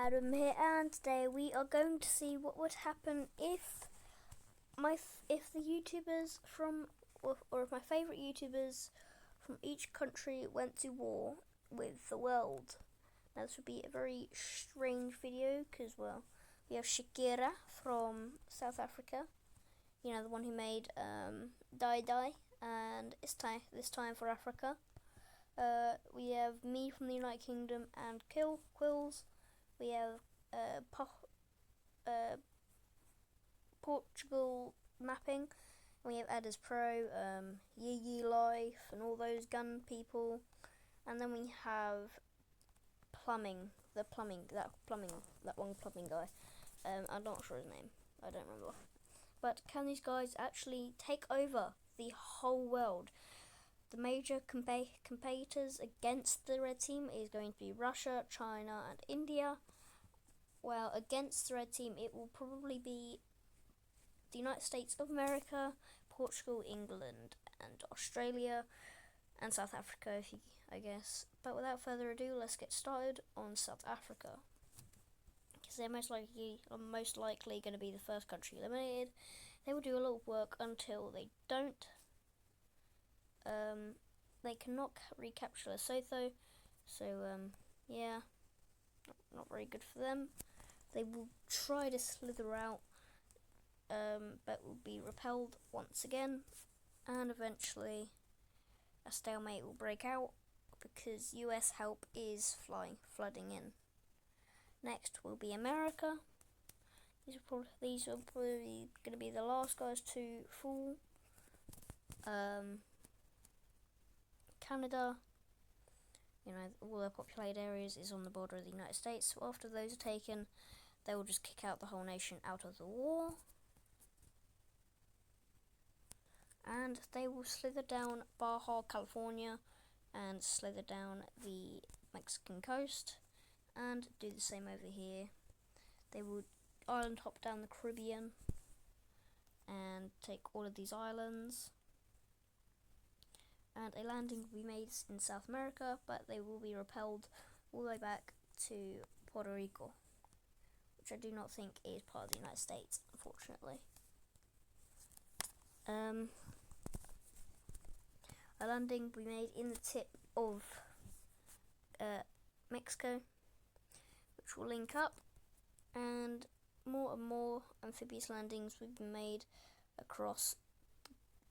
Adam here, and today we are going to see what would happen if the YouTubers or if my favourite YouTubers from each country went to war with the world. Now this would be a very strange video because, well, we have Shakira from South Africa, you know, the one who made Die Die and This Time for Africa. We have me from the United Kingdom and Quills. We have Portugal mapping. We have Adders Pro, Yee Life, and all those gun people. And then we have that one plumbing guy. I'm not sure his name. I don't remember. But can these guys actually take over the whole world? The major competitors against the red team is going to be Russia, China, and India. Well, against the red team, it will probably be the United States of America, Portugal, England, and Australia, and South Africa, I guess. But without further ado, let's get started on South Africa, because they're most likely going to be the first country eliminated. They will do a lot of work until they don't. They cannot recapture Lesotho, so yeah, not very good for them. They will try to slither out, but will be repelled once again, and eventually a stalemate will break out because US help is flooding in. Next will be America. These are probably going to be the last guys to fall. Canada, you know, all their populated areas is on the border of the United States. So after those are taken, they will just kick out the whole nation out of the war. And they will slither down Baja California and slither down the Mexican coast and do the same over here. They will island hop down the Caribbean and take all of these islands. And a landing will be made in South America, but they will be repelled all the way back to Puerto Rico, which I do not think is part of the United States, unfortunately. A landing will be made in the tip of Mexico, which will link up, and more amphibious landings will be made across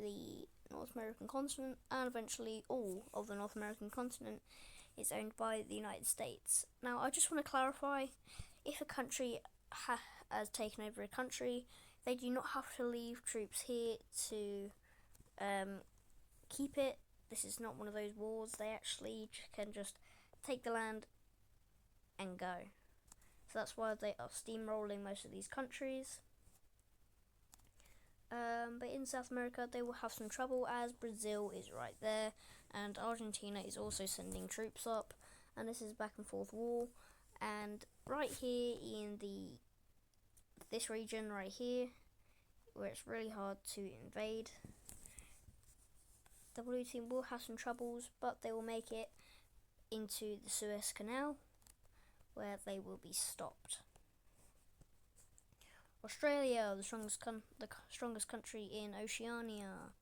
the North American continent, and eventually all of the North American continent is owned by the United States. Now, I just want to clarify, if a country has taken over a country, they do not have to leave troops here to keep it. This is not one of those wars. They actually can just take the land and go. So that's why they are steamrolling most of these countries. But in South America, they will have some trouble as Brazil is right there, and Argentina is also sending troops up, and this is back and forth war. And right here in this region right here, where it's really hard to invade, the blue team will have some troubles, but they will make it into the Suez Canal, where they will be stopped. Australia, the strongest country in Oceania.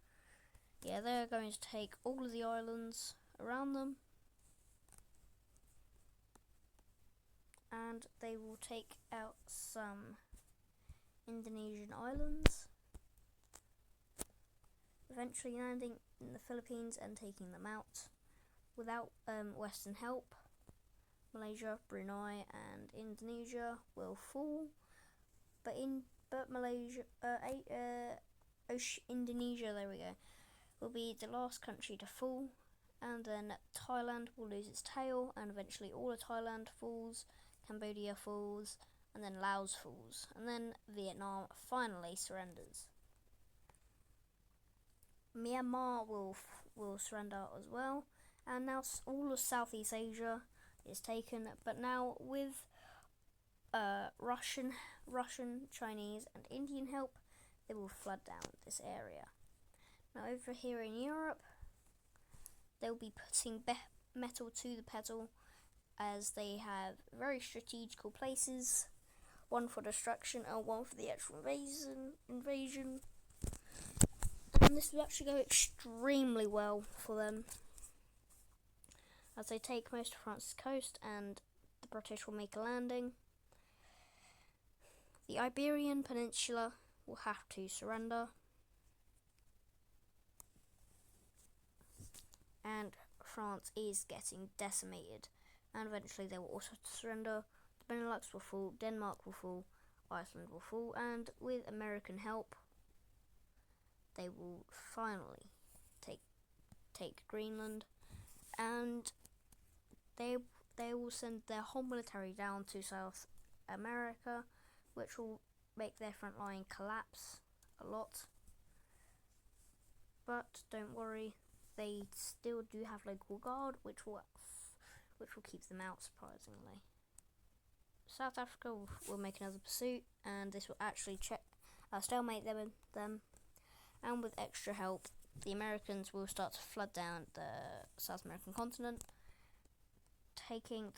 Yeah, they're going to take all of the islands around them, and they will take out some Indonesian islands, eventually landing in the Philippines and taking them out without Western help. Malaysia, Brunei, and Indonesia will fall. But Indonesia, there we go, will be the last country to fall, and then Thailand will lose its tail, and eventually all of Thailand falls, Cambodia falls, and then Laos falls, and then Vietnam finally surrenders. Myanmar will surrender as well, and now all of Southeast Asia is taken, but now with Russian, Chinese, and Indian help, they will flood down this area. Now over here in Europe, they'll be putting metal to the pedal as they have very strategical places, one for destruction and one for the actual invasion. And this will actually go extremely well for them, as they take most of France's coast and the British will make a landing. The Iberian Peninsula will have to surrender, and France is getting decimated, and eventually they will also surrender. The Benelux will fall, Denmark will fall, Iceland will fall, and with American help they will finally take Greenland, and they will send their whole military down to South America, which will make their front line collapse a lot. But don't worry, they still do have local guard, which will keep them out, surprisingly. South Africa will make another pursuit, and this will actually stalemate them. And with extra help, the Americans will start to flood down the South American continent, taking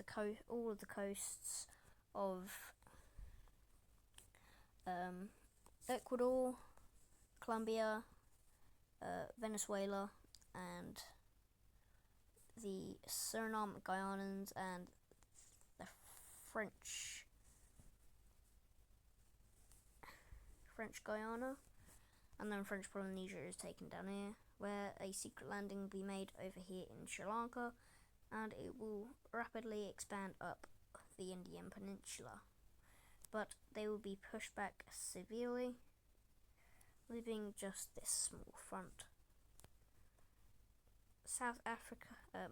all of the coasts of Ecuador, Colombia, Venezuela, and the Suriname, Guyanans, and the French Guyana, and then French Polynesia is taken down here, where a secret landing will be made over here in Sri Lanka, and it will rapidly expand up the Indian Peninsula. But they will be pushed back severely, leaving just this small front.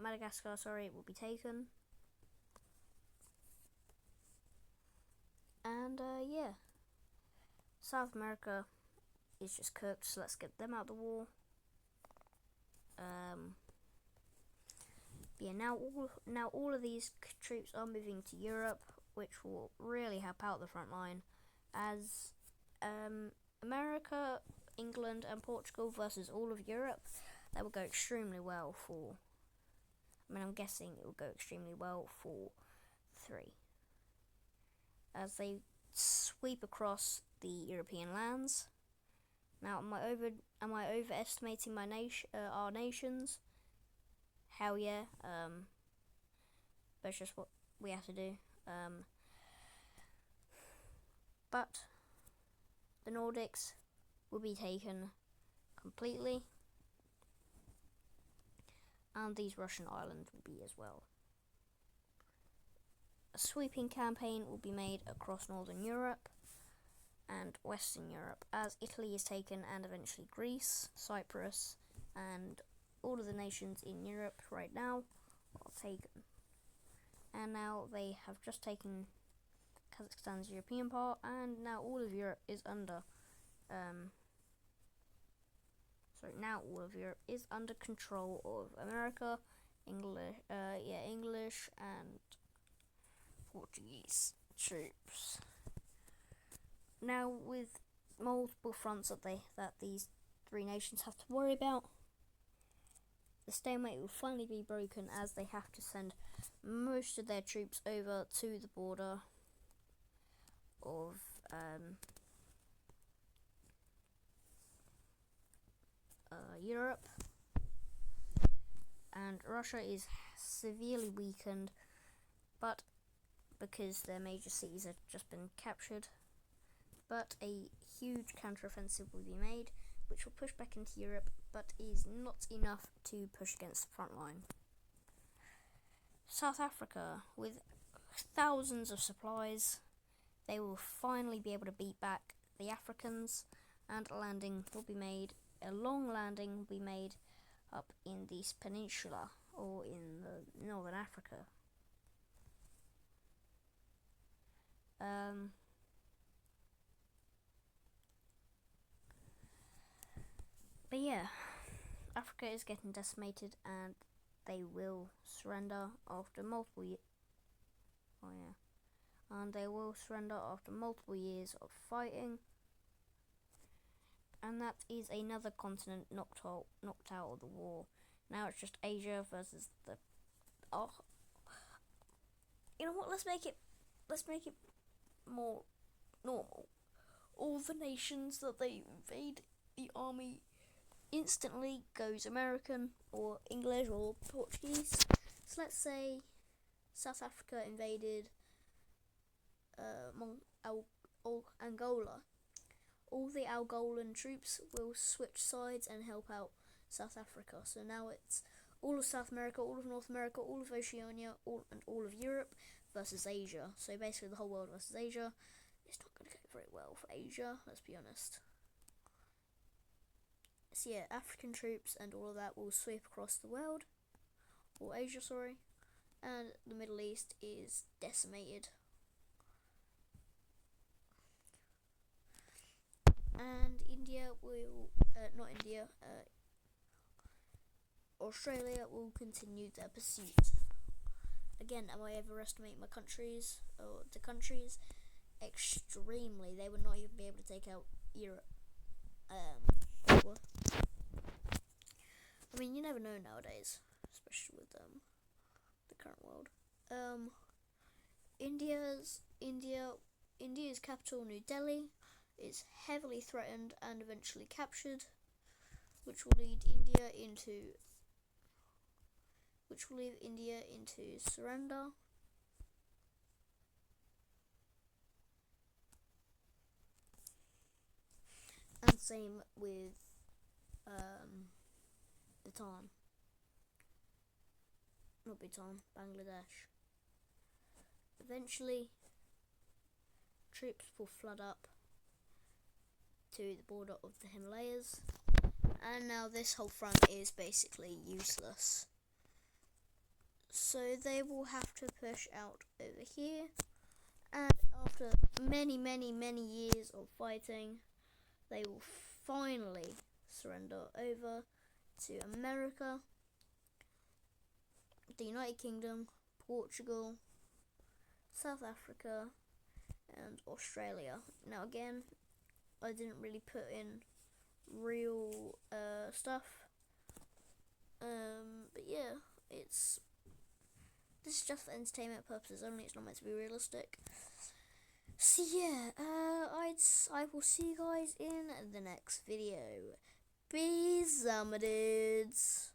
Madagascar, will be taken. And yeah, South America is just cooked, so let's get them out of the war. Now all of these troops are moving to Europe, which will really help out the front line, as America, England, and Portugal versus all of Europe. That will go extremely well for. I'm guessing it will go extremely well for 3, as they sweep across the European lands. Now, am I overestimating our nations? Hell yeah. That's just what we have to do. But the Nordics will be taken completely, and these Russian islands will be as well. A sweeping campaign will be made across Northern Europe and Western Europe, as Italy is taken, and eventually Greece, Cyprus, and all of the nations in Europe right now are taken. And now they have just taken Kazakhstan's European part, and now all of Europe is under control of America, English and Portuguese troops. Now, with multiple fronts that these 3 nations have to worry about, the stalemate will finally be broken, as they have to send most of their troops over to the border of Europe, and Russia is severely weakened, but because their major cities have just been captured. But a huge counteroffensive will be made, which will push back into Europe, but is not enough to push against the front line. South Africa, with thousands of supplies, they will finally be able to beat back the Africans, and a long landing will be made up in this peninsula, or in the Northern Africa. But yeah, Africa is getting decimated, and they will surrender after multiple years. And they will surrender after multiple years of fighting. And that is another continent knocked out of the war. Now it's just Asia versus you know what? Let's make it more normal. All the nations that they invade, the army instantly goes American or English or Portuguese. So let's say South Africa invaded Angola. All the Angolan troops will switch sides and help out South Africa. So now it's all of South America, all of North America, all of Oceania, all of Europe versus Asia. So basically the whole world versus Asia. It's not going to go very well for Asia, let's be honest. So yeah, African troops and all of that will sweep across the world, or Asia, sorry, and the Middle East is decimated. And Australia will continue their pursuit. Again, am I overestimating my countries, or the countries? Extremely. They would not even be able to take out Europe. What? I mean, you never know nowadays, especially with the current world. India's capital, New Delhi, is heavily threatened and eventually captured, which will lead India into surrender. And same with Bangladesh. Eventually, troops will flood up to the border of the Himalayas, and now this whole front is basically useless. So they will have to push out over here, and after many years of fighting, they will finally surrender over to America, the United Kingdom, Portugal, South Africa, and Australia. Now again, I didn't really put in real stuff, but yeah, this is just for entertainment purposes only. It's not meant to be realistic. So yeah, I will see you guys in the next video. Peace, dudes.